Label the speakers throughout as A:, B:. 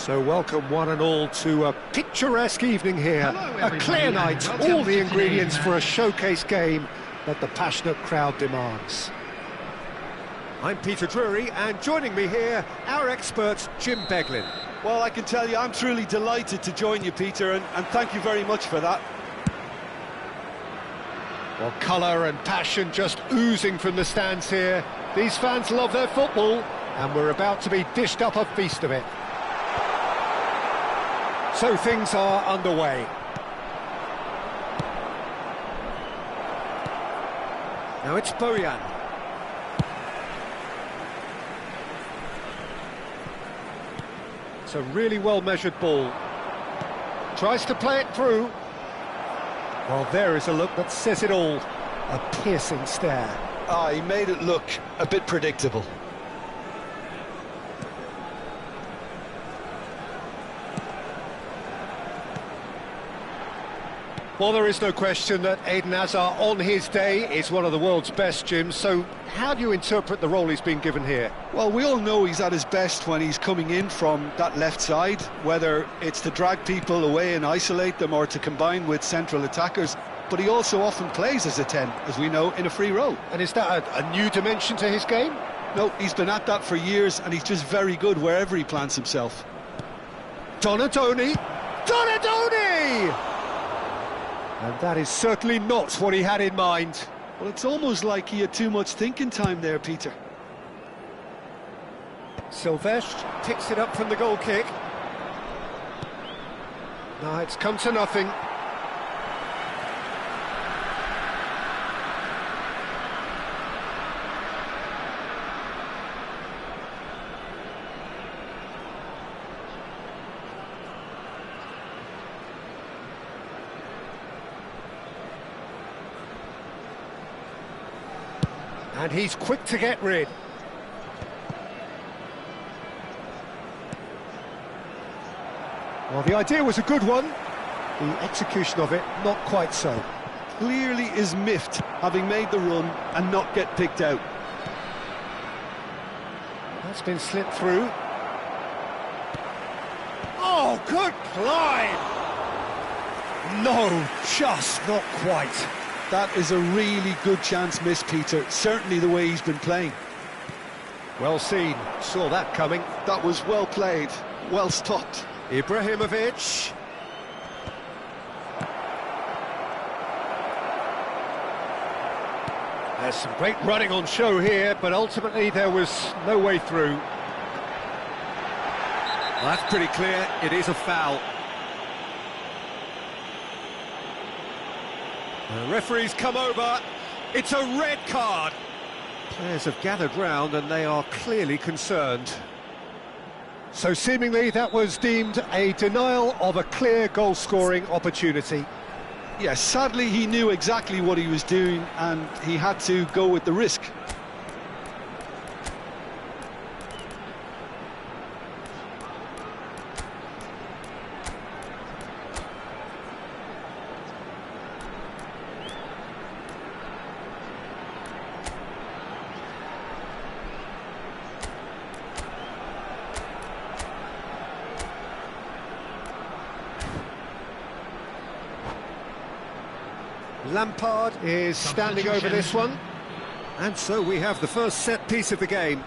A: So welcome one and all to a picturesque evening here. A clear night, all the ingredients for a showcase game that the passionate crowd demands. I'm Peter Drury, and joining me here, our expert Jim Beglin.
B: Well, I can tell you I'm truly delighted to join you, Peter, and thank you very much for that.
A: Well, colour and passion just oozing from the stands here. These fans love their football, and we're about to be dished up a feast of it. So things are underway. Now it's Bojan. It's a really well-measured ball. Tries to play it through. Well, there is a look that says it all. A piercing stare.
B: He made it look a bit predictable.
A: Well, there is no question that Eden Hazard on his day is one of the world's best, Jim, so how do you interpret the role he's been given here?
B: Well, we all know he's at his best when he's coming in from that left side, whether it's to drag people away and isolate them or to combine with central attackers, but he also often plays as a 10, as we know, in a free role.
A: And is that a new dimension to his game?
B: No, he's been at that for years, and he's just very good wherever he plants himself.
A: Donadoni! Donadoni! And that is certainly not what he had in mind.
B: Well, it's almost like he had too much thinking time there, Peter.
A: Silvestre picks it up from the goal kick. No, it's come to nothing. And he's quick to get rid. Well, the idea was a good one. The execution of it, not quite so.
B: Clearly is miffed, having made the run and not get picked out.
A: That's been slipped through. Oh, good climb! No, just not quite.
B: That is a really good chance missed, Peter. Certainly the way he's been playing.
A: Well seen. Saw that coming.
B: That was well played. Well stopped.
A: Ibrahimovic. There's some great running on show here, but ultimately there was no way through. Well, that's pretty clear. It is a foul. The referee's come over. It's a red card. Players have gathered round and they are clearly concerned. So seemingly that was deemed a denial of a clear goal-scoring opportunity.
B: Yes, sadly he knew exactly what he was doing and he had to go with the risk.
A: Lampard is standing over this one. And so we have the first set piece of the game.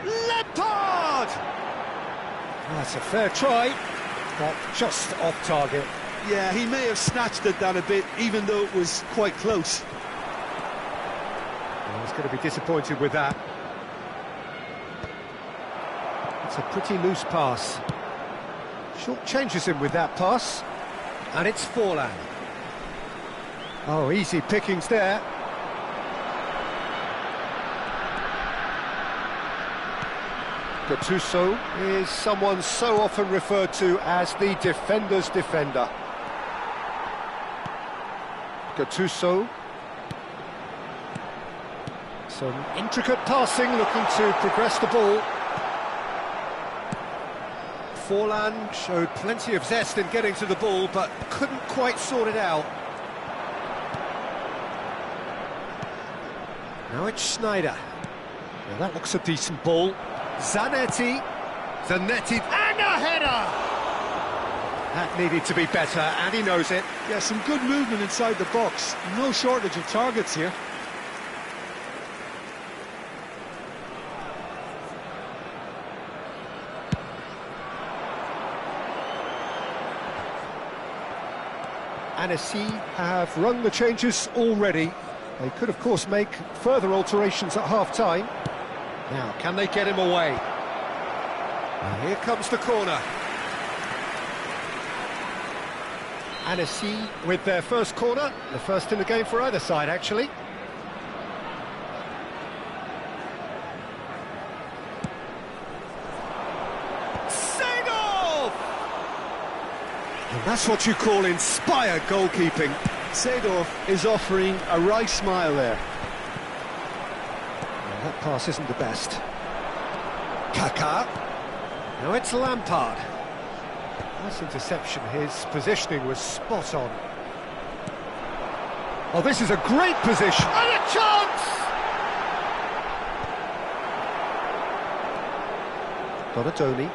A: Lampard! That's a fair try, but just off target.
B: Yeah, he may have snatched at that a bit, even though it was quite close.
A: Well, he's going to be disappointed with that. It's a pretty loose pass. Short changes him with that pass. And it's Forlan. Oh, easy pickings there. Gattuso is someone so often referred to as the defender's defender. Gattuso. Some intricate passing, looking to progress the ball. Forlan showed plenty of zest in getting to the ball, but couldn't quite sort it out. Now it's Schneider. Now that looks a decent ball. Zanetti, and a header! That needed to be better, and he knows it.
B: Yeah, some good movement inside the box. No shortage of targets here.
A: Annecy have run the changes already. They could, of course, make further alterations at half-time. Now, can they get him away? And here comes the corner. Annecy with their first corner, the first in the game for either side, actually. And that's what you call inspired goalkeeping.
B: Seedorf is offering a right smile there.
A: Well, that pass isn't the best. Kaká. Now it's Lampard. Nice interception, his positioning was spot on. Oh, this is a great position. And a chance! Donadoni.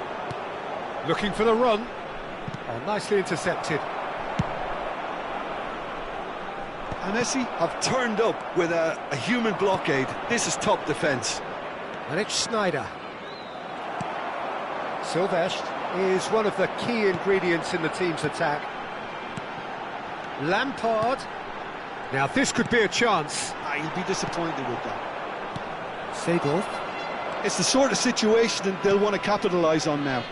A: Looking for the run. Oh, nicely intercepted.
B: Annecy have turned up with a human blockade. This is top defence.
A: And it's Schneider. Silvestre is one of the key ingredients in the team's attack. Lampard. Now this could be a chance.
B: You'll be disappointed with that.
A: Seedorf.
B: It's the sort of situation that they'll want to capitalise on now.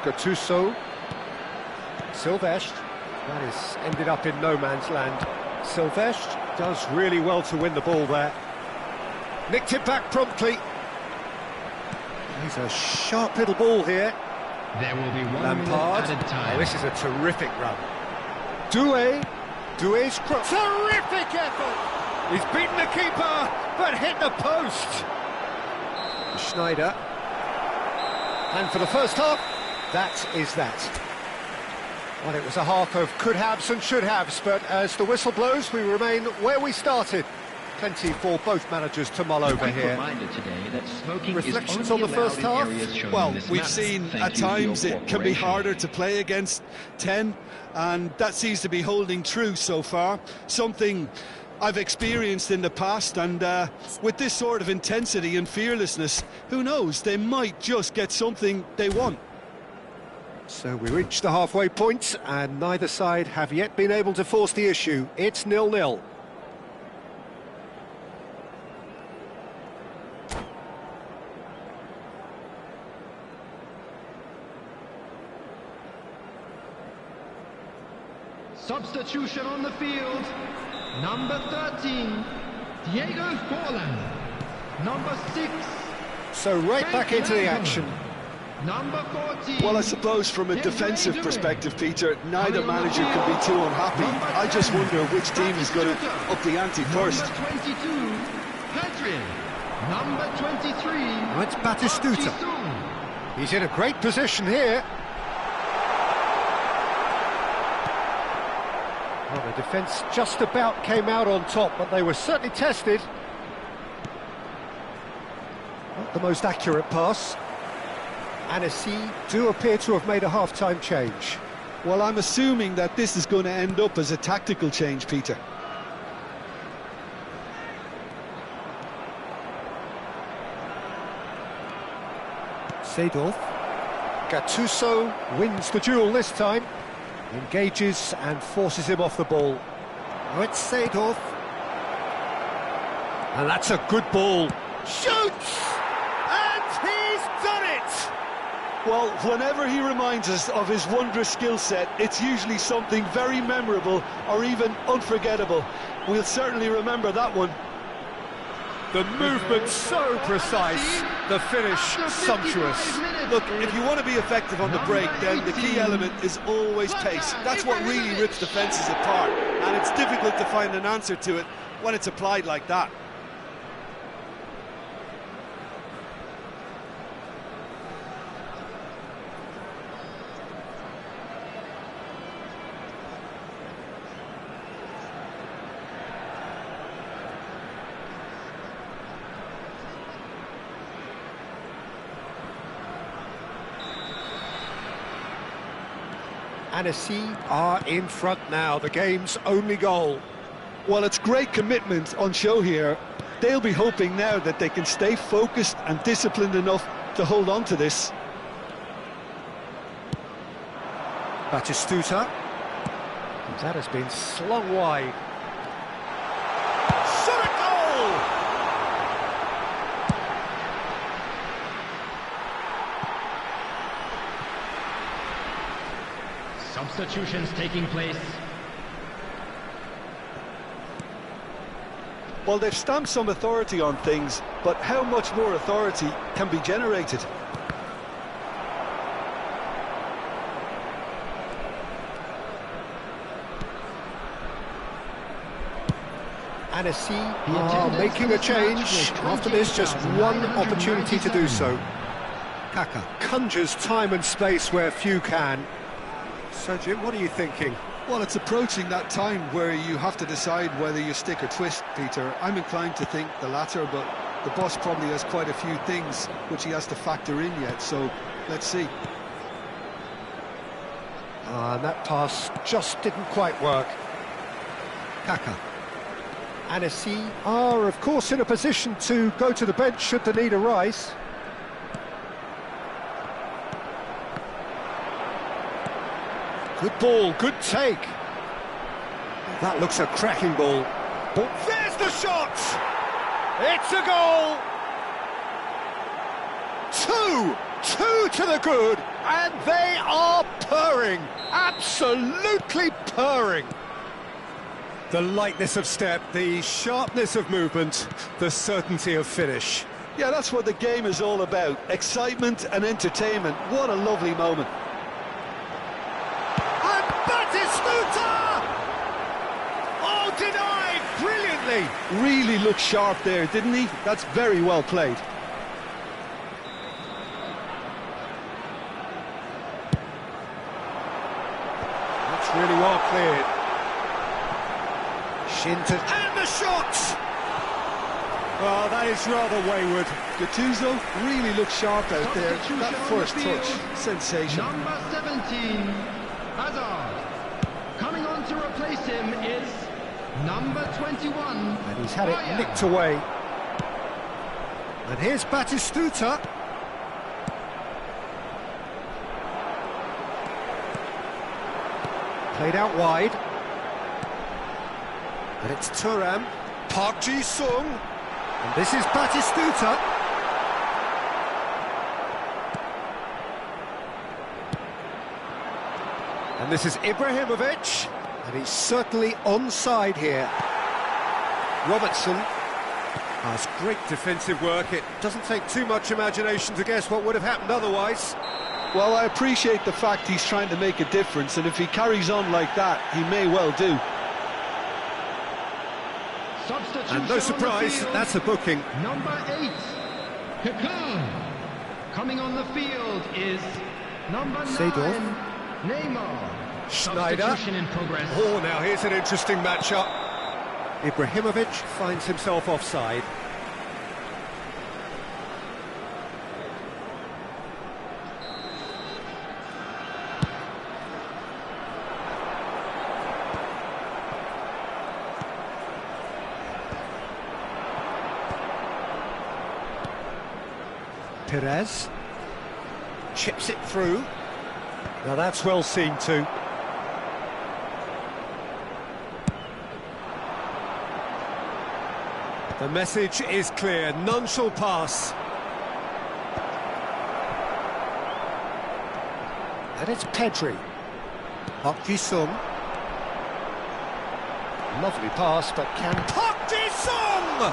A: Gattuso. Silvestre. That has ended up in no man's land. Silvestre does really well to win the ball there. Nicked it back promptly. He's a sharp little ball here.
C: There will be one
A: Lampard.
C: added time.
A: Oh, this is a terrific run. Doué's cross. Terrific effort! He's beaten the keeper, but hit the post. Schneider. And for the first half, that is that. Well, it was a half of could-haves and should-haves, but as the whistle blows, we remain where we started. Plenty for both managers to mull over here. Reflections on the first half?
B: Well, we've seen at times it can be harder to play against 10, and that seems to be holding true so far. Something I've experienced in the past, and with this sort of intensity and fearlessness, who knows, they might just get something they want.
A: So we reach the halfway point, and neither side have yet been able to force the issue. It's 0-0.
C: Substitution on the field. Number 13, Diego Forlan. Number 6.
A: So right back into the action.
C: Number 14.
B: Well, I suppose from a defensive perspective, Peter, neither manager can be too unhappy. I just wonder which team is going to up the ante first.
C: Number 22, Pedri. Number 23.
A: Oh, it's Batistuta. He's in a great position here. Well, the defence just about came out on top, but they were certainly tested. Not the most accurate pass. Annecy do appear to have made a half-time change.
B: Well, I'm assuming that this is going to end up as a tactical change, Peter.
A: Seedorf. Gattuso wins the duel this time. Engages and forces him off the ball. Oh, it's Seedorf. And that's a good ball. Shoots! And he's done it!
B: Well, whenever he reminds us of his wondrous skill set, it's usually something very memorable or even unforgettable. We'll certainly remember that one.
A: The movement so precise, the finish sumptuous.
B: Look, if you want to be effective on the break, then the key element is always pace. That's what really rips defences apart, and it's difficult to find an answer to it when it's applied like that.
A: Annecy are in front now, the game's only goal.
B: Well, it's great commitment on show here. They'll be hoping now that they can stay focused and disciplined enough to hold on to this.
A: Batistuta. That has been slung wide. Shot at goal!
C: Substitutions taking place.
B: Well, they've stamped some authority on things, but how much more authority can be generated?
A: Annecy are making a change. After this, just one opportunity to do so. Kaka conjures time and space where few can. So, Jim, what are you thinking?
B: Well, it's approaching that time where you have to decide whether you stick or twist, Peter. I'm inclined to think the latter, but the boss probably has quite a few things which he has to factor in yet, so let's see.
A: That pass just didn't quite work. Kaka. Annecy are, of course, in a position to go to the bench should the need arise. Good ball, good take. That looks a cracking ball. There's the shot! It's a goal! Two to the good, and they are purring, absolutely purring. The lightness of step, the sharpness of movement, the certainty of finish.
B: Yeah, that's what the game is all about. Excitement and entertainment. What a lovely moment.
A: And Batistuta! Oh, denied brilliantly.
B: Really looked sharp there, didn't he? That's very well played.
A: That's really well cleared. Shinton, and the shot! Oh, that is rather wayward.
B: Gattuso really looked sharp out there. That first touch, sensational.
C: Number 17, Hazard. Coming on to replace him is number 21.
A: And he's had it nicked away. And here's Batistuta. Played out wide. And it's Thuram, Park Ji-sung, and this is Batistuta. And this is Ibrahimovic, and he's certainly onside here. Robertson has great defensive work. It doesn't take too much imagination to guess what would have happened otherwise.
B: Well, I appreciate the fact he's trying to make a difference, and if he carries on like that, he may well do.
A: And no surprise, that's a booking.
C: Number 8, Kaká. Coming on the field is number 9,
A: Seedorf.
C: Neymar.
A: Schneider.
C: Substitution in progress.
A: Oh, now here's an interesting matchup. Ibrahimovic finds himself offside. Perez chips it through. Now that's well seen too. The message is clear, none shall pass. And it's Pedri. Park Ji-sung. Lovely pass, but can Park Ji-sung!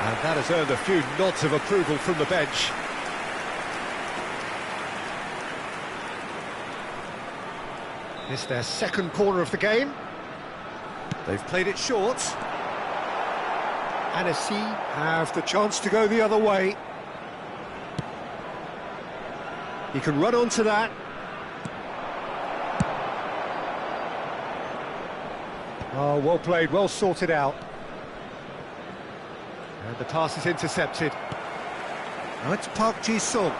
A: And that has earned a few nods of approval from the bench. It's their second corner of the game. They've played it short. Annecy have the chance to go the other way. He can run onto that. Oh, well played, well sorted out. And the pass is intercepted. Now it's Park Ji-sung.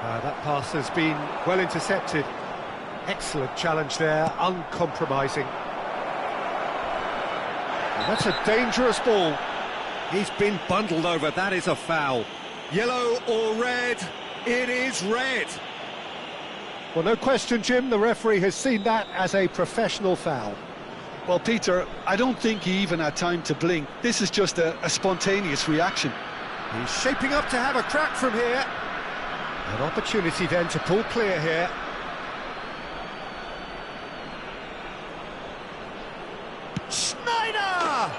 A: That pass has been well intercepted. Excellent challenge there, uncompromising. And that's a dangerous ball. He's been bundled over, that is a foul. Yellow or red? It is red. Well, no question, Jim, the referee has seen that as a professional foul.
B: Well, Peter, I don't think he even had time to blink. This is just a spontaneous reaction.
A: He's shaping up to have a crack from here. An opportunity then to pull clear here. Schneider!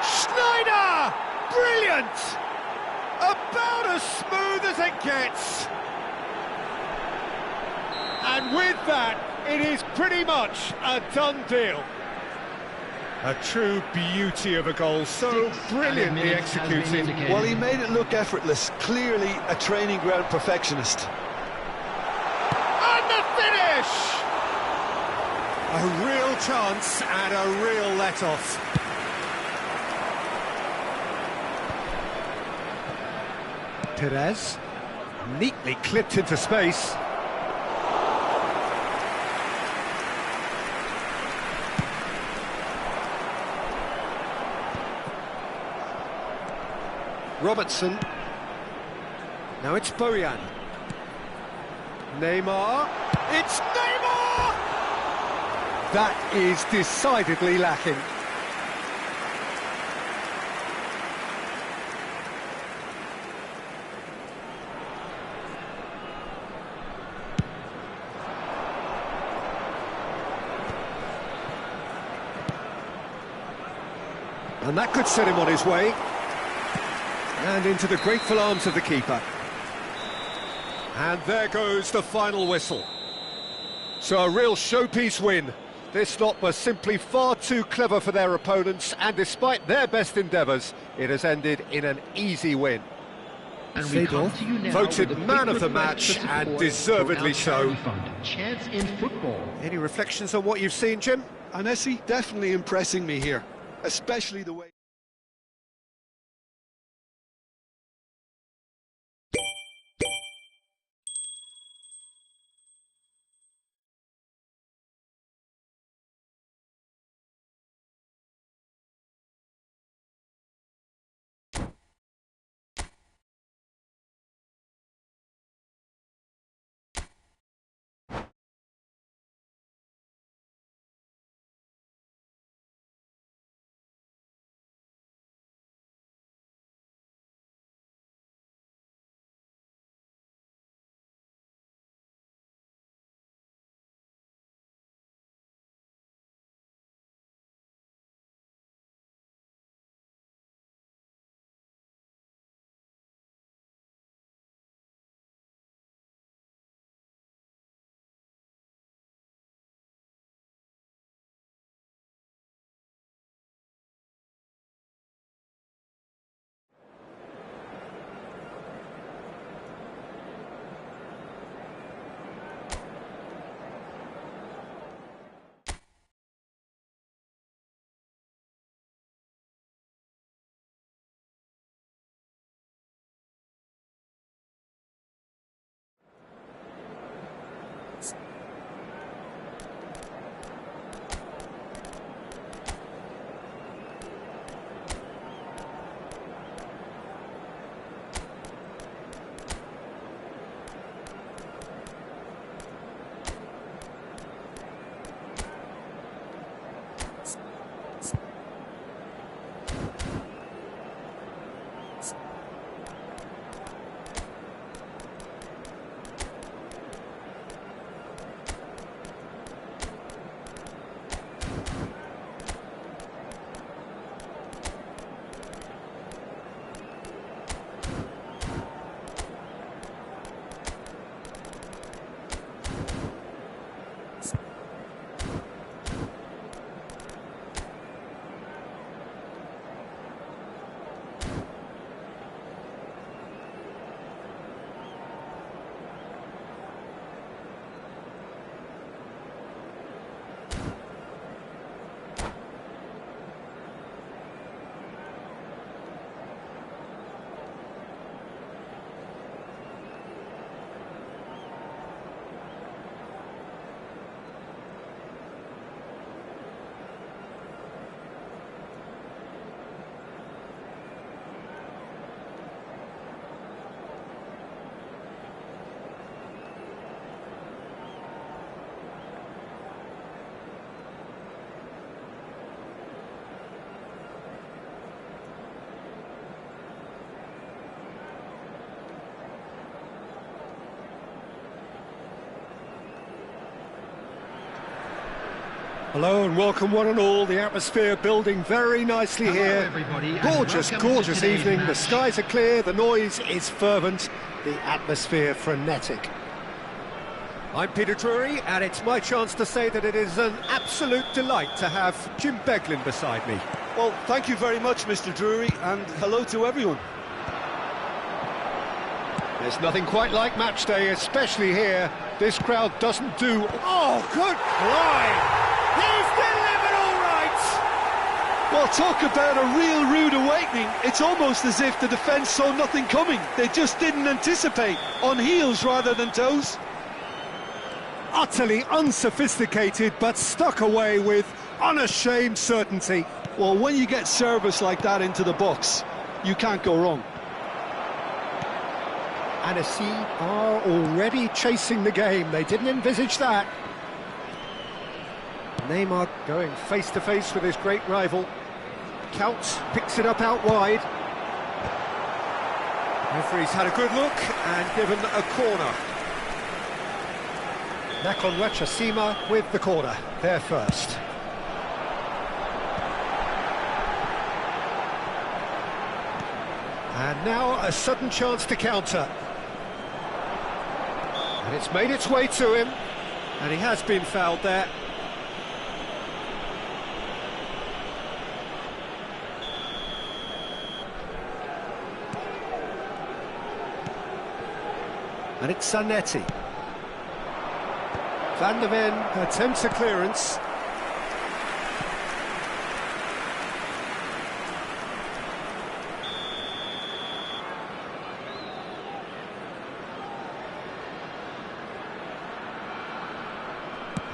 A: Schneider! Brilliant! About as smooth as it gets. And with that, it is pretty much a done deal. A true beauty of a goal, so brilliantly executed.
B: Well, he made it look effortless, clearly a training ground perfectionist.
A: And the finish! A real chance and a real let-off. Perez, neatly clipped into space. Robertson. Now it's Bojan. Neymar. It's Neymar! That is decidedly lacking. And that could set him on his way. And into the grateful arms of the keeper. And there goes the final whistle. So a real showpiece win. This lot was simply far too clever for their opponents, and despite their best endeavours, it has ended in an easy win.
C: And we come to you now
A: voted
C: with a
A: man
C: quick
A: of the
C: request
A: match,
C: for
A: and
C: support
A: deservedly
C: for our
A: so.
C: charity fund, Chance in Football.
A: Any reflections on what you've seen, Jim?
B: Anesi definitely impressing me here, especially the way...
A: Hello and welcome one and all. The atmosphere building very nicely here.
C: Everybody, and
A: Gorgeous,
C: welcome to
A: gorgeous
C: today's
A: evening. The
C: match.
A: skies are clear, the noise is fervent, the atmosphere frenetic. I'm Peter Drury, and it's my chance to say that it is an absolute delight to have Jim Beglin beside me.
B: Well, thank you very much, Mr. Drury, and hello to everyone.
A: There's nothing quite like match day, especially here. This crowd doesn't do... Oh, good climb! He's delivered all right!
B: Well, talk about a real rude awakening. It's almost as if the defence saw nothing coming. They just didn't anticipate, on heels rather than toes.
A: Utterly unsophisticated, but stuck away with unashamed certainty.
B: Well, when you get service like that into the box, you can't go wrong.
A: Anagata are already chasing the game. They didn't envisage that. Neymar going face-to-face with his great rival. Counts, picks it up out wide. Referee's had a good look and given a corner. Anagata with the corner, there first. And now a sudden chance to counter. And it's made its way to him, and he has been fouled there. And it's Zanetti. Van der Ven attempts a clearance.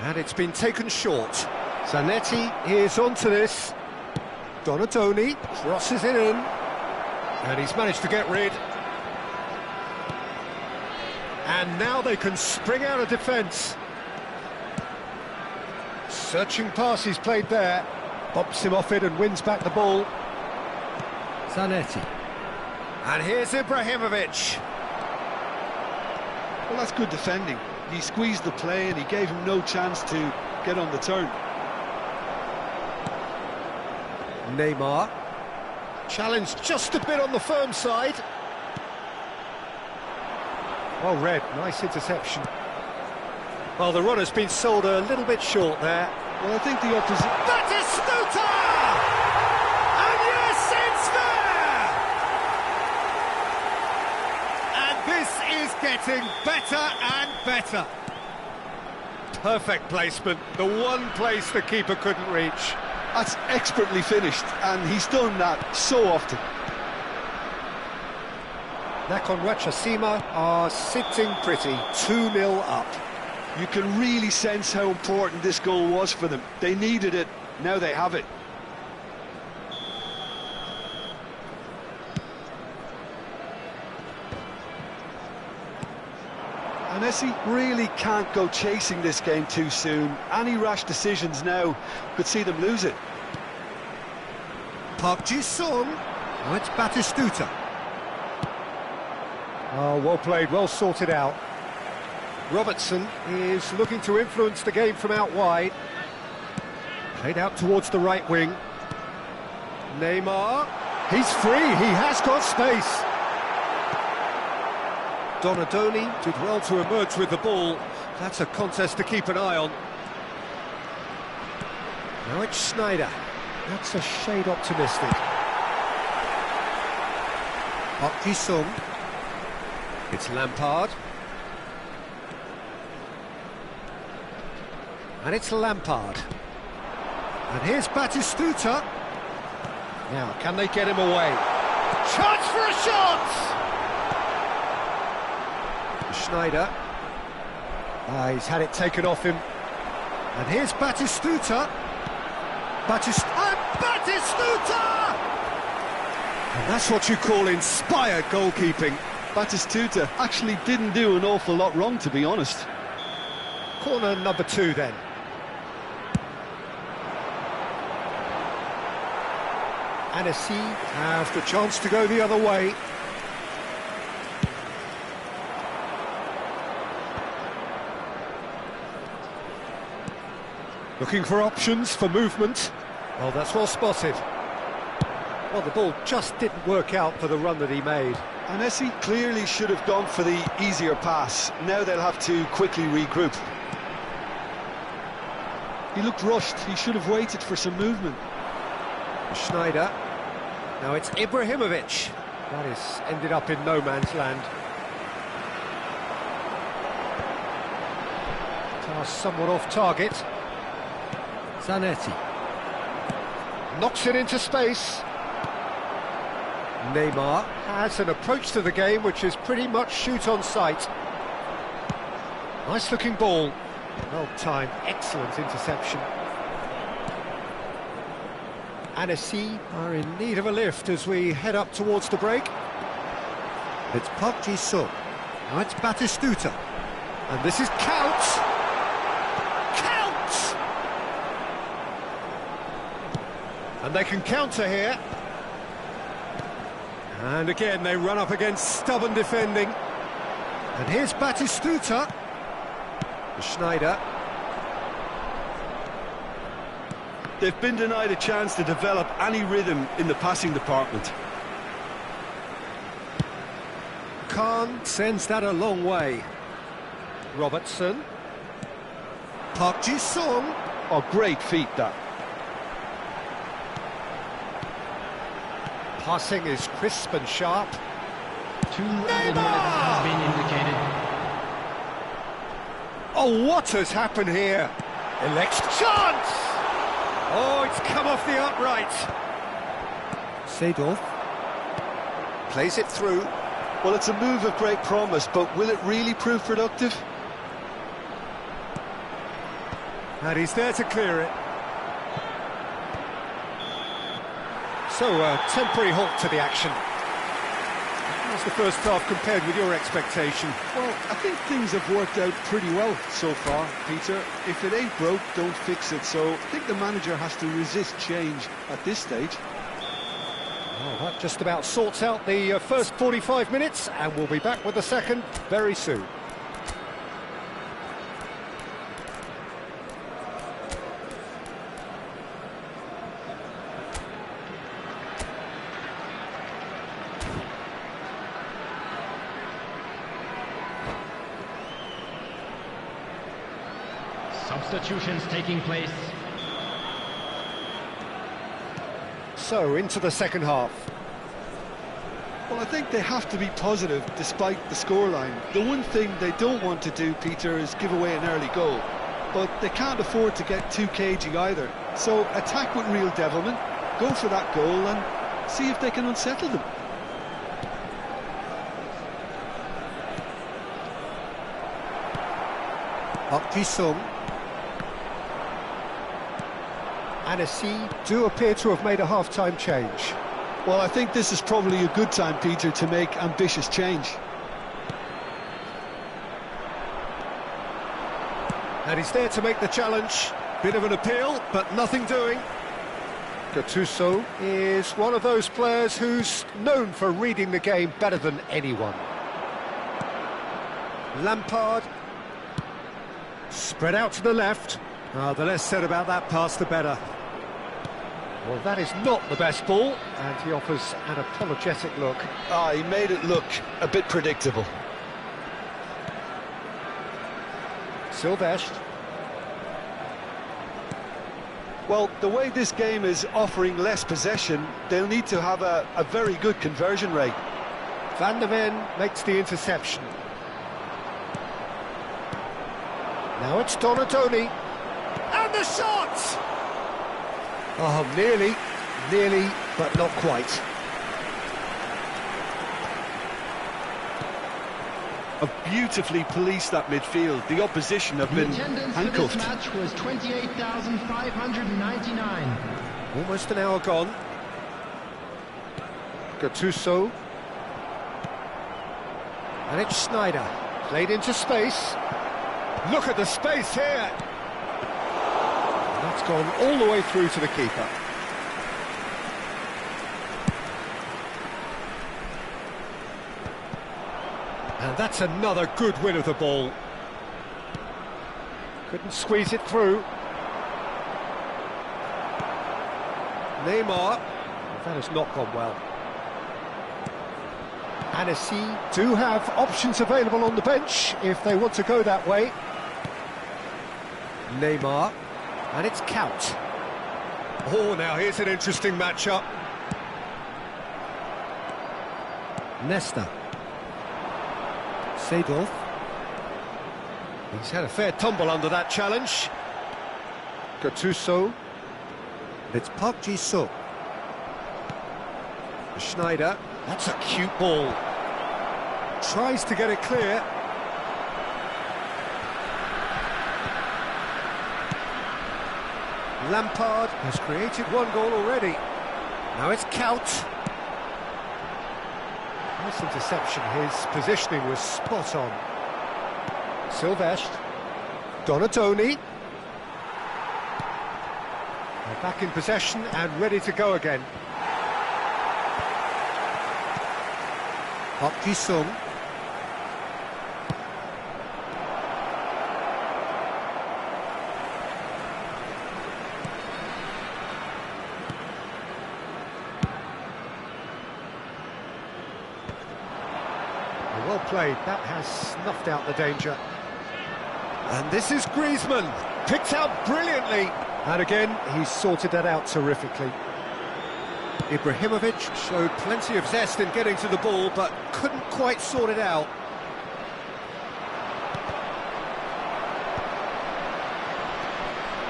A: And it's been taken short. Zanetti is onto this. Donadoni crosses it in. And he's managed to get rid. And now they can spring out of defence. Searching pass he's played there. Bumps him off it and wins back the ball. Zanetti. And here's Ibrahimovic.
B: Well, that's good defending. He squeezed the play and he gave him no chance to get on the turn.
A: Neymar. Challenged just a bit on the firm side. Well read, nice interception. Well, the run has been sold a little bit short there.
B: Well, I think the opposite...
A: Batistuta! And yes, it's there! And this is getting better and better. Perfect placement, the one place the keeper couldn't reach.
B: That's expertly finished, and he's done that so often.
A: Anagata are sitting pretty, 2-0 up.
B: You can really sense how important this goal was for them. They needed it, now they have it. Anesi really can't go chasing this game too soon. Any rash decisions now could see them lose it.
A: Park Ji-sung. Oh, it's Batistuta. Oh, well played, well sorted out. Robertson is looking to influence the game from out wide. Played out towards the right wing. Neymar. He's free, he has got space. Donadoni did well to emerge with the ball. That's a contest to keep an eye on. Now it's Schneider. That's a shade optimistic. Park Ji-sung. It's Lampard. And it's Lampard. And here's Batistuta. Now, can they get him away? Chance for a shot! Schneider. He's had it taken off him. And here's Batistuta. Batistuta! And that's what you call inspired goalkeeping.
B: Batistuta actually didn't do an awful lot wrong, to be honest.
A: Corner number 2 then. Anagata have the chance to go the other way. Looking for options for movement. Oh, that's well spotted. Well, the ball just didn't work out for the run that he made.
B: Anesi clearly should have gone for the easier pass. Now they'll have to quickly regroup. He looked rushed. He should have waited for some movement.
A: Schneider. Now it's Ibrahimovic. That is ended up in no man's land. Pass somewhat off target. Zanetti. Knocks it into space. Neymar has an approach to the game which is pretty much shoot on sight. Nice looking ball. Well timed, excellent interception. Annecy are in need of a lift as we head up towards the break. It's Park Ji-sung. Now it's Batistuta. And this is Count! Count! And they can counter here. And again they run up against stubborn defending. And here's Batistuta. Schneider.
B: They've been denied a chance to develop any rhythm in the passing department.
A: Khan sends that a long way. Robertson. Park Ji-sung.
B: Oh, great feat, that.
A: Passing is crisp and sharp.
C: 2 added minutes has been indicated.
A: Oh, what has happened here? Elects chance! Oh, it's come off the upright. Seedorf plays it through.
B: Well, it's a move of great promise, but will it really prove productive?
A: And he's there to clear it. So, a temporary halt to the action. How's the first half compared with your expectation?
B: Well, I think things have worked out pretty well so far, Peter. If it ain't broke, don't fix it. So I think the manager has to resist change at this stage.
A: Well, that just about sorts out the first 45 minutes, and we'll be back with the second very soon.
C: Substitutions taking place.
A: So, into the second half.
B: Well, I think they have to be positive despite the scoreline. The one thing they don't want to do, Peter, is give away an early goal. But they can't afford to get too cagey either. So attack with real devilment, go for that goal and see if they can unsettle them.
A: Park Ji-sung. Annecy do appear to have made a half-time change.
B: Well, I think this is probably a good time, Peter, to make ambitious change.
A: And he's there to make the challenge. Bit of an appeal, but nothing doing. Gattuso is one of those players who's known for reading the game better than anyone. Lampard. Spread out to the left. The less said about that pass, the better. Well, that is not the best ball, and he offers an apologetic look.
B: He made it look a bit predictable.
A: Silvestre.
B: Well, the way this game is offering less possession, they'll need to have a very good conversion rate.
A: Van der Ven makes the interception. Now it's Donatoni. And the shot! Oh, nearly, but not quite.
B: Have beautifully policed that midfield. The opposition have been handcuffed.
C: The attendance for this match was 28,599.
A: Almost an hour gone. Gattuso. And it's Schneider. Played into space. Look at the space here. That's gone all the way through to the keeper. And that's another good win of the ball. Couldn't squeeze it through. Neymar. That has not gone well. Anagata do have options available on the bench if they want to go that way. Neymar. And it's Count. Oh, now here's an interesting matchup. Nesta. Seedorf. He's had a fair tumble under that challenge. Gattuso. It's Park Ji-suk. Schneider. That's a cute ball. Tries to get it clear. Lampard has created one goal already. Now it's Count. Nice interception. His positioning was spot on. Silvestre. Donatoni. They're back in possession and ready to go again. Park Ji-sung. Well played, that has snuffed out the danger. And this is Griezmann, picked out brilliantly. And again, he's sorted that out terrifically. Ibrahimovic showed plenty of zest in getting to the ball, but couldn't quite sort it out.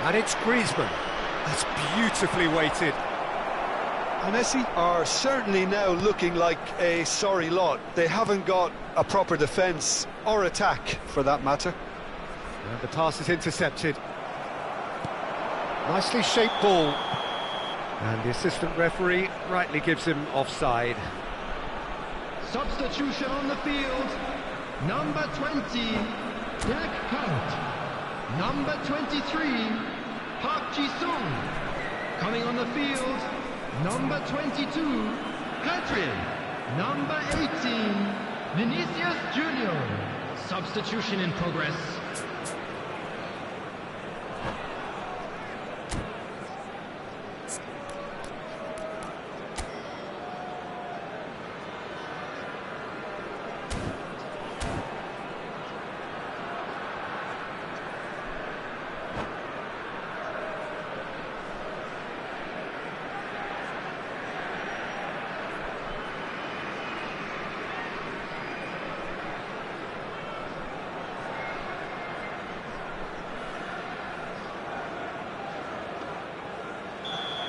A: And it's Griezmann. That's beautifully weighted.
B: Anagata are certainly now looking like a sorry lot. They haven't got a proper defence or attack, for that matter.
A: And the pass is intercepted. Nicely shaped ball. And the assistant referee rightly gives him offside.
C: Substitution on the field. Number 20, Jack Count. Number 23, Park Ji-sung. Coming on the field, number 22, Hadrian. Number 18, Vinicius Junior. Substitution in progress.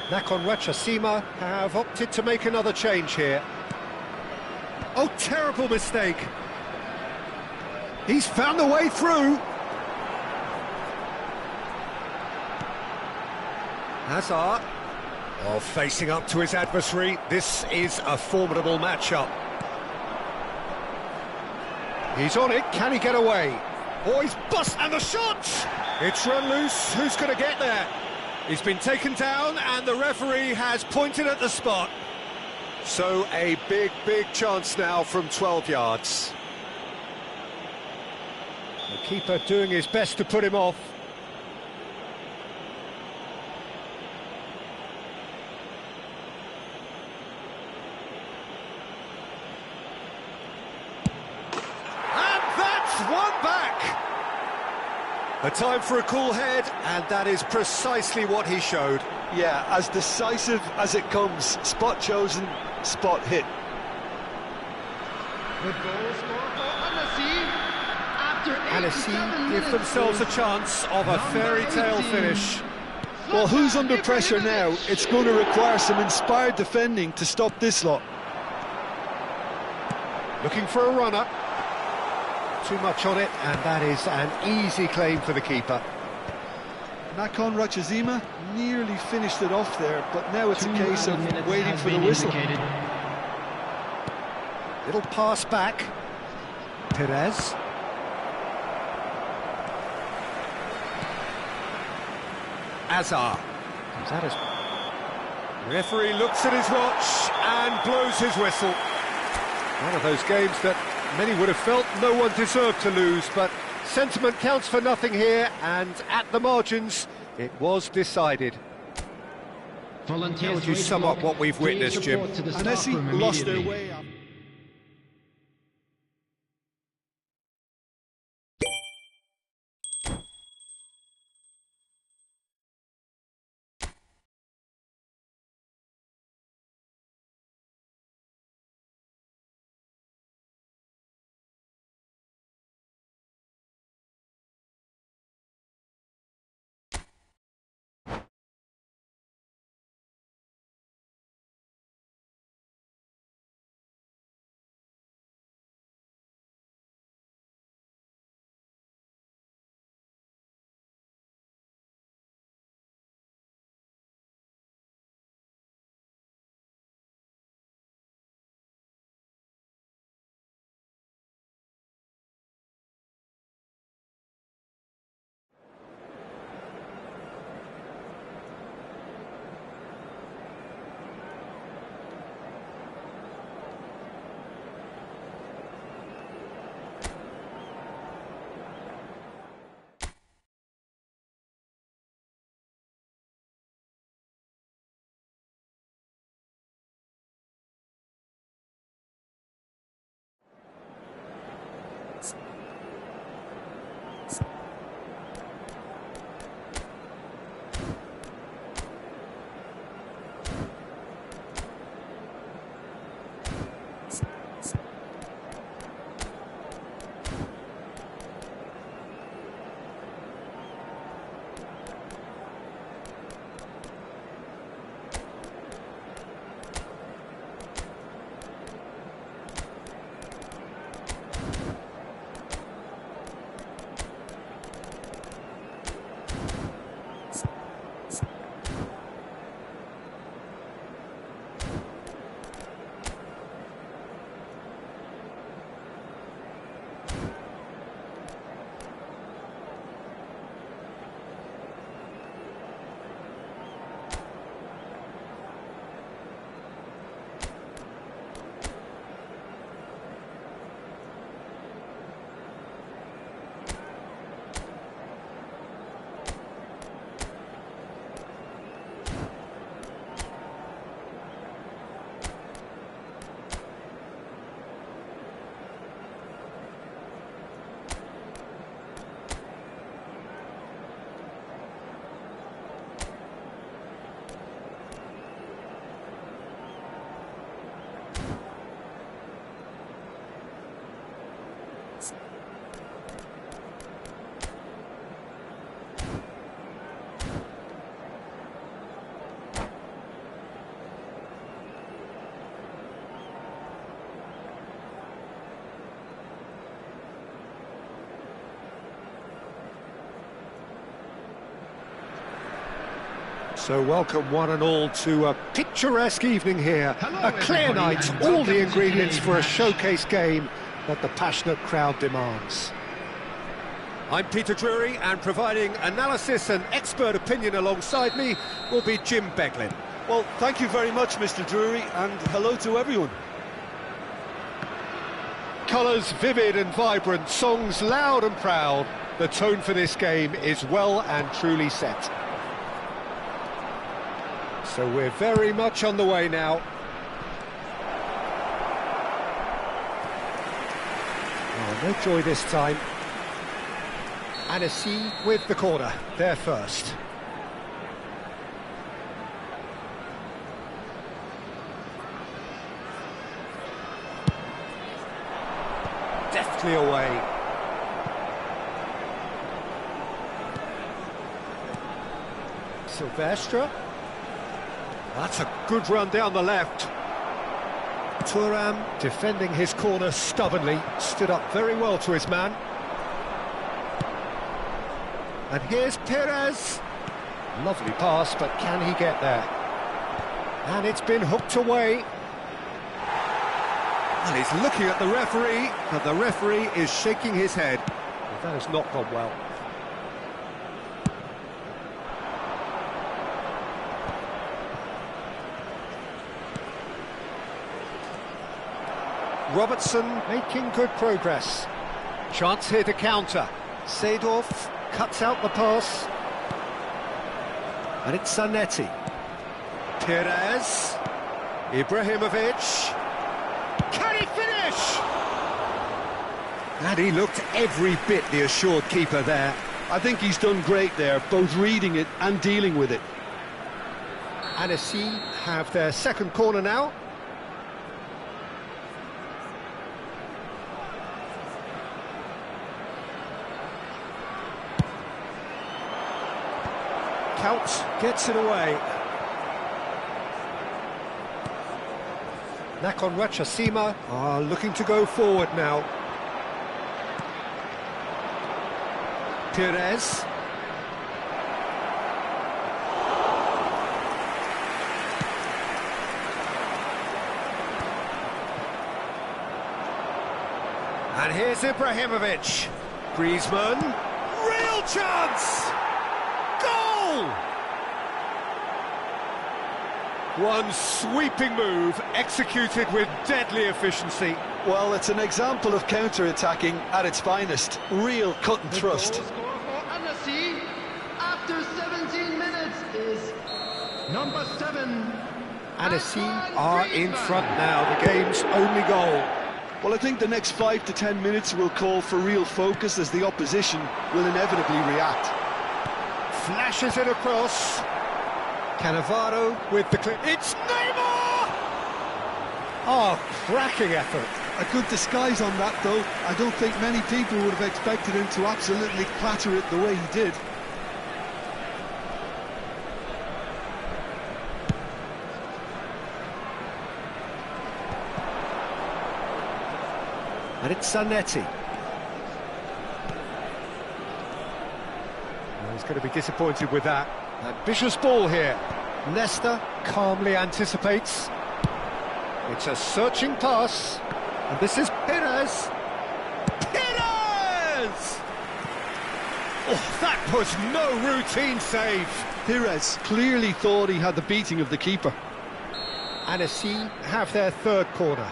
A: Nakhon Ratchasima have opted to make another change here. Oh, terrible mistake. He's found the way through. Hazard. Oh, facing up to his adversary. This is a formidable matchup. He's on it. Can he get away? Oh, he's bust, and the shot! It's run loose. Who's going to get there? He's been taken down and the referee has pointed at the spot. So a big chance now from 12 yards. The keeper doing his best to put him off. And that's one back! A time for a cool head, and that is precisely what he showed.
B: Yeah, as decisive as it comes. Spot chosen, spot hit.
C: The goal scorer for Anagata. After
A: Anagata give themselves a chance of a fairy tale finish.
B: Well, who's under pressure now? It's going to require some inspired defending to stop this lot.
A: Looking for a runner. Too much on it, and that is an easy claim for the keeper.
B: Nakhon Ratchasima nearly finished it off there, but now it's a case of waiting for the whistle.
A: Little pass back. Perez. Azar. Referee looks at his watch and blows his whistle. One of those games that many would have felt no one deserved to lose, but sentiment counts for nothing here, and at the margins, it was decided.
C: Volunteers
A: How would you
C: to each
A: sum up
C: block,
A: what we've
C: bringing
A: witnessed, Jim?
C: support to the
B: Unless
C: staff
B: he
C: room
B: lost their
C: immediately.
B: way.
A: So welcome one and all to a picturesque evening here.
C: Hello,
A: A clear
C: everybody,
A: night,
C: and
A: all
C: welcome
A: the
C: to
A: ingredients
C: today's
A: for a
C: match.
A: showcase game that the passionate crowd demands. I'm Peter Drury, and providing analysis and expert opinion alongside me will be Jim Beglin.
B: Well, thank you very much, Mr. Drury, and hello to everyone.
A: Colours vivid and vibrant, songs loud and proud. The tone for this game is well and truly set. So we're very much on the way now. Oh, no joy this time. Anagata with the corner, there first. Deftly away. Silvestre. That's a good run down the left. Thuram defending his corner stubbornly, stood up very well to his man. And here's Perez. Lovely pass, but can he get there? And it's been hooked away. And he's looking at the referee, and the referee is shaking his head. Well, that has not gone well. Robertson making good progress. Chance here to counter. Seedorf cuts out the pass. And it's Zanetti. Perez. Ibrahimovic. Can he finish? And he looked every bit the assured keeper there.
B: I think he's done great there, both reading it and dealing with it.
A: Anagata have their second corner now. Count gets it away. Nakon are looking to go forward now. Perez. And here's Ibrahimovic. Griezmann. Real chance! Goal! One sweeping move, executed with deadly efficiency.
B: Well, it's an example of counter-attacking at its finest. Real cut and thrust.
C: The goal scorer for Anagata after 17 minutes is number 7.
A: Anagata are in front now, the game's only goal.
B: Well, I think the next 5 to 10 minutes will call for real focus as the opposition will inevitably react.
A: Flashes it across. Cannavaro with the clip. It's Neymar! Oh, cracking effort.
B: A good disguise on that, though. I don't think many people would have expected him to absolutely clatter it the way he did.
A: And it's Zanetti. Well, he's going to be disappointed with that. Ambitious ball here. Nesta calmly anticipates. It's a searching pass. And this is Perez. Perez! Oh, that was no routine save.
B: Perez clearly thought he had the beating of the keeper.
A: Anagata have their third corner.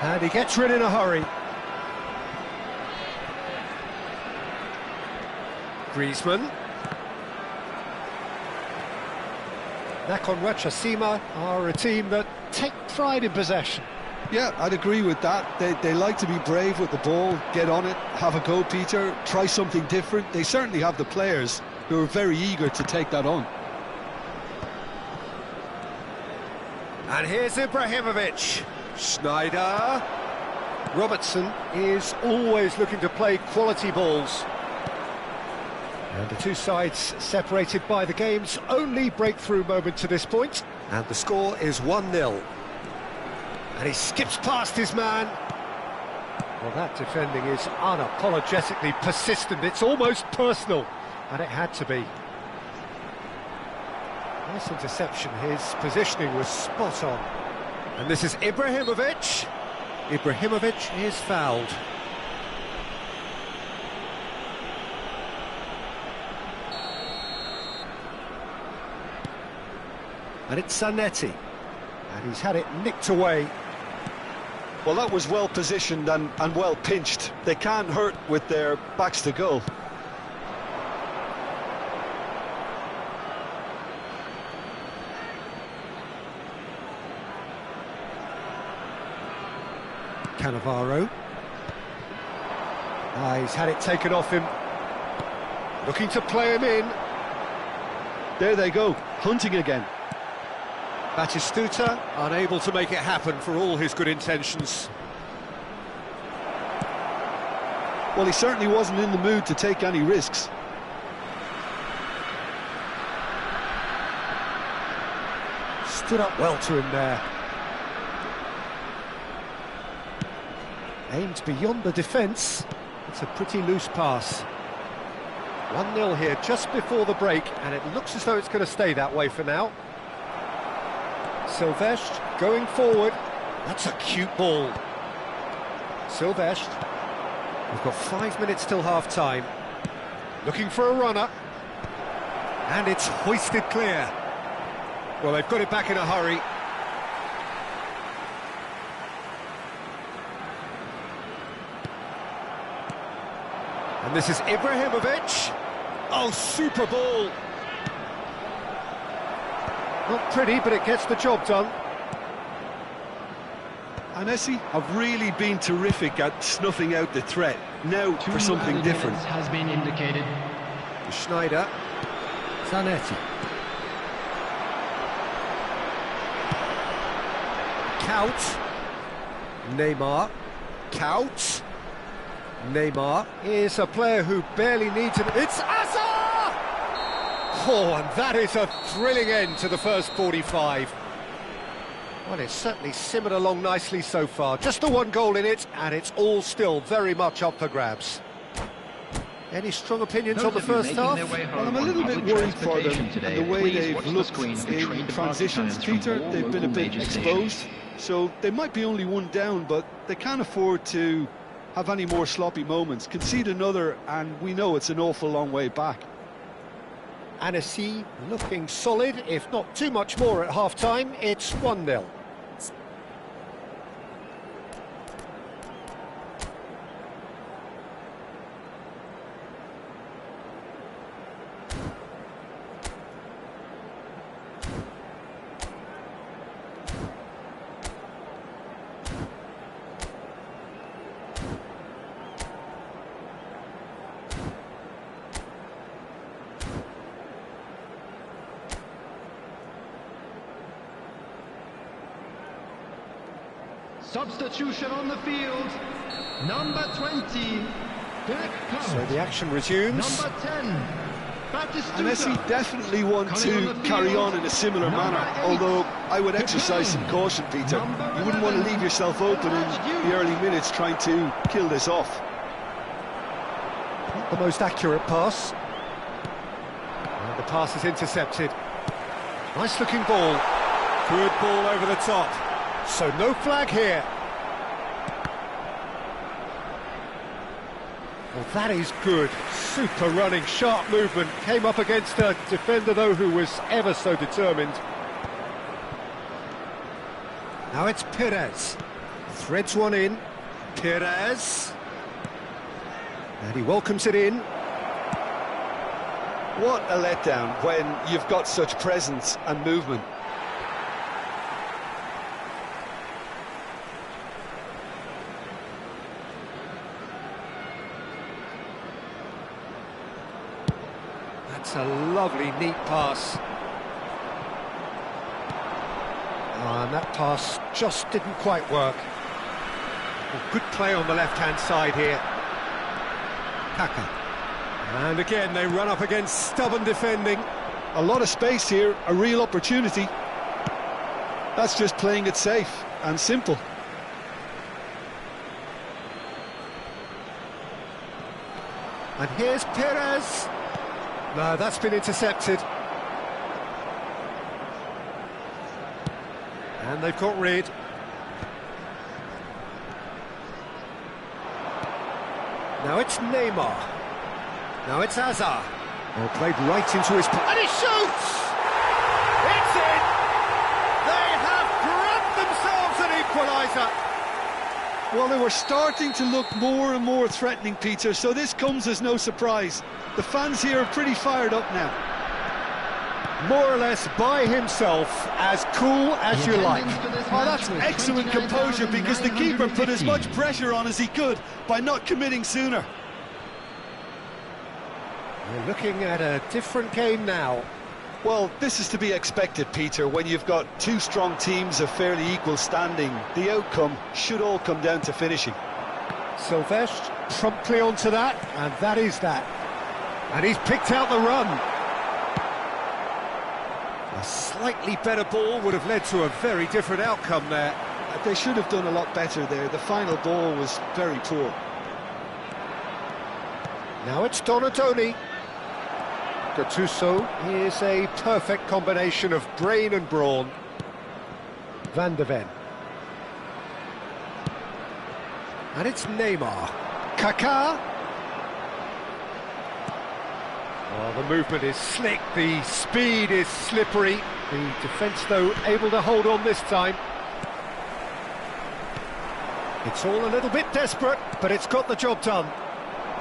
A: And he gets rid in a hurry. Griezmann. Nakon are a team that take pride in possession.
B: Yeah, I'd agree with that. They like to be brave with the ball, get on it, have a go, Peter, try something different. They certainly have the players who are very eager to take that on.
A: And here's Ibrahimovic. Schneider. Robertson is always looking to play quality balls. And the two sides separated by the game's only breakthrough moment to this point. And the score is 1-0. And he skips past his man. Well, that defending is unapologetically persistent. It's almost personal. And it had to be. Nice interception. His positioning was spot on. And this is Ibrahimovic. Ibrahimovic is fouled. And it's Zanetti. And he's had it nicked away.
B: Well, that was well positioned and well pinched. They can't hurt with their backs to goal.
A: Cannavaro. He's had it taken off him. Looking to play him in.
B: There they go, hunting again.
A: Batistuta unable to make it happen for all his good intentions.
B: Well, he certainly wasn't in the mood to take any risks.
A: Stood up well to him there. Aimed beyond the defence. It's a pretty loose pass. 1-0 here just before the break, and it looks as though it's going to stay that way for now. Silvestre going forward. That's a cute ball. Silvestre. We've got 5 minutes till half-time. Looking for a runner. And it's hoisted clear. Well, they've got it back in a hurry. And this is Ibrahimovic. Oh, super ball. Not pretty, but it gets the job done.
B: Anesi have really been terrific at snuffing out the threat. Now for something different.
C: Has been indicated.
A: Schneider. Zanetti. Kaut. Neymar. Kaut. Neymar is a player who barely needs it. It's Hazard! Oh, and that is a thrilling end to the first 45. Well, it's certainly simmered along nicely so far. Just the one goal in it, and it's all still very much up for grabs. Any strong opinions on the first half?
B: Well, I'm a little bit worried for them and the way they've looked in transitions, Peter. They've been a bit exposed, so they might be only one down, but they can't afford to have any more sloppy moments. Concede another, and we know it's an awful long way back.
A: Annecy looking solid, if not too much more at half-time. It's 1-0.
C: Substitution on the field. Number 20.
A: So the action resumes.
C: Number 10.
B: Anesi definitely want to carry on in a similar manner, although I would exercise some caution, Peter. You wouldn't want to leave yourself open in the early minutes trying to kill this off.
A: Not the most accurate pass. And the pass is intercepted. Nice looking ball. Good ball over the top. So no flag here. Well, that is good. Super running, sharp movement. Came up against a defender, though, who was ever so determined. Now it's Perez. Threads one in. Perez. And he welcomes it in.
B: What a letdown when you've got such presence and movement.
A: That's a lovely, neat pass. Oh, and that pass just didn't quite work. Well, good play on the left-hand side here. Kaka. And again, they run up against stubborn defending.
B: A lot of space here, a real opportunity. That's just playing it safe and simple.
A: And here's Perez. No, that's been intercepted. And they've got rid. Now it's Neymar. Now it's Hazard. Oh, played right into his... And he shoots! It's in! They have grabbed themselves an equaliser.
B: Well, they were starting to look more and more threatening, Peter, so this comes as no surprise. The fans here are pretty fired up now.
A: More or less by himself, as cool as you like.
B: Oh, that's excellent composure, because the keeper put as much pressure on as he could by not committing sooner.
A: We're looking at a different game now.
B: Well, this is to be expected, Peter, when you've got two strong teams of fairly equal standing. The outcome should all come down to finishing.
A: Silvestre promptly onto that, and that is that. And he's picked out the run. A slightly better ball would have led to a very different outcome there.
B: They should have done a lot better there. The final ball was very poor.
A: Now it's Donatoni. Gattuso is a perfect combination of brain and brawn. Van de Ven. And it's Neymar. Kaká. Oh, the movement is slick, the speed is slippery. The defence, though, able to hold on this time. It's all a little bit desperate, but it's got the job done.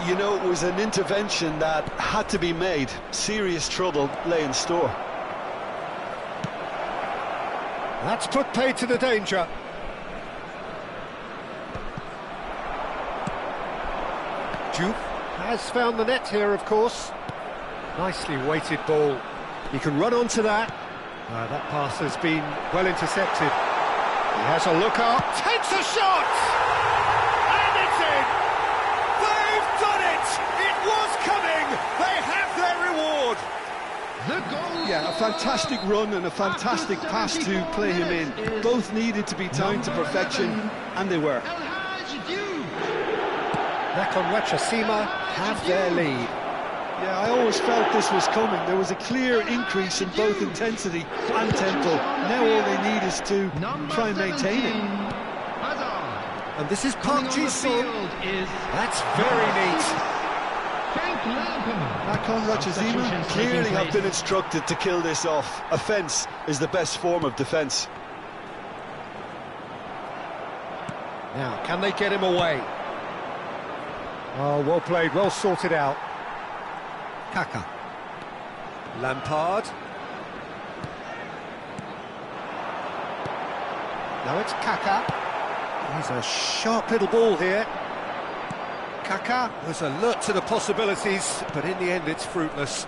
B: You know, it was an intervention that had to be made. Serious trouble lay in store.
A: That's put paid to the danger. Juve has found the net here, of course. Nicely weighted ball. He can run onto that. That pass has been well intercepted. He has a look up, takes a shot! And it's in! They've done it! It was coming! They have their reward!
C: The goal.
B: Yeah, a fantastic run and a fantastic pass to play him in. Both needed to be timed to perfection, and they were.
A: Nakon have their lead.
B: Yeah, I always felt this was coming. There was a clear increase in both intensity and tempo. Now all they need is to try and maintain it.
A: And this is Park Ji-sung. That's very neat.
B: Nakon clearly have been instructed to kill this off. Offence is the best form of defence.
A: Now, can they get him away? Oh, well played, well sorted out. Kaka. Lampard. Now it's Kaka. He's a sharp little ball here. Kaka was alert to the possibilities, but in the end it's fruitless.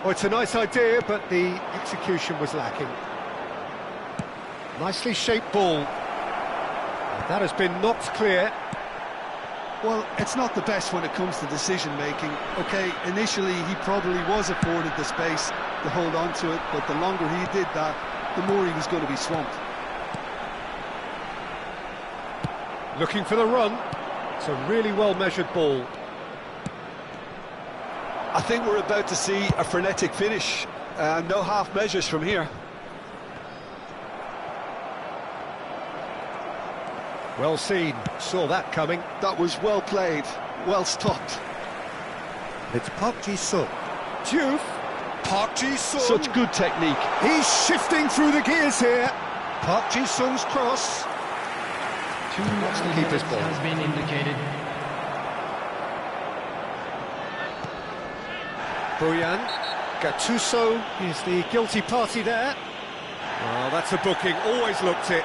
A: Oh, it's a nice idea, but the execution was lacking. Nicely shaped ball. That has been knocked clear.
B: Well, it's not the best when it comes to decision-making. OK, initially he probably was afforded the space to hold on to it, but the longer he did that, the more he was going to be swamped.
A: Looking for the run. It's a really well-measured ball.
B: I think we're about to see a frenetic finish. No half measures from here.
A: Well seen, saw that coming.
B: That was well played, well stopped.
A: It's Park Ji-sung. Juve, Park Ji-sung.
B: Such good technique.
A: He's shifting through the gears here. Park Ji-sung's cross.
C: What's the keeper's ball? Has been indicated.
A: Boyan, Gattuso is the guilty party there. Oh, that's a booking, always looked it.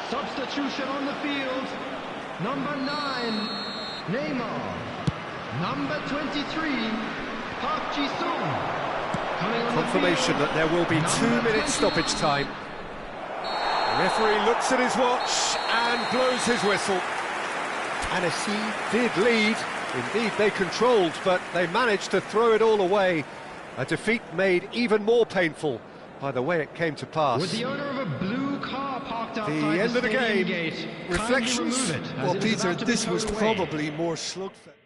C: Substitution on the field. Number 9, Neymar. Number 23, Park Ji-sung.
A: Confirmation that there will be 2-minute stoppage time. The referee looks at his watch and blows his whistle. Annecy did lead. Indeed, they controlled, but they managed to throw it all away. A defeat made even more painful by the way it came to pass.
C: With the owner of a blue car parked outside
A: the end of the game.
C: gate.
A: Reflections.
B: Well, Peter, this was probably more slugfest.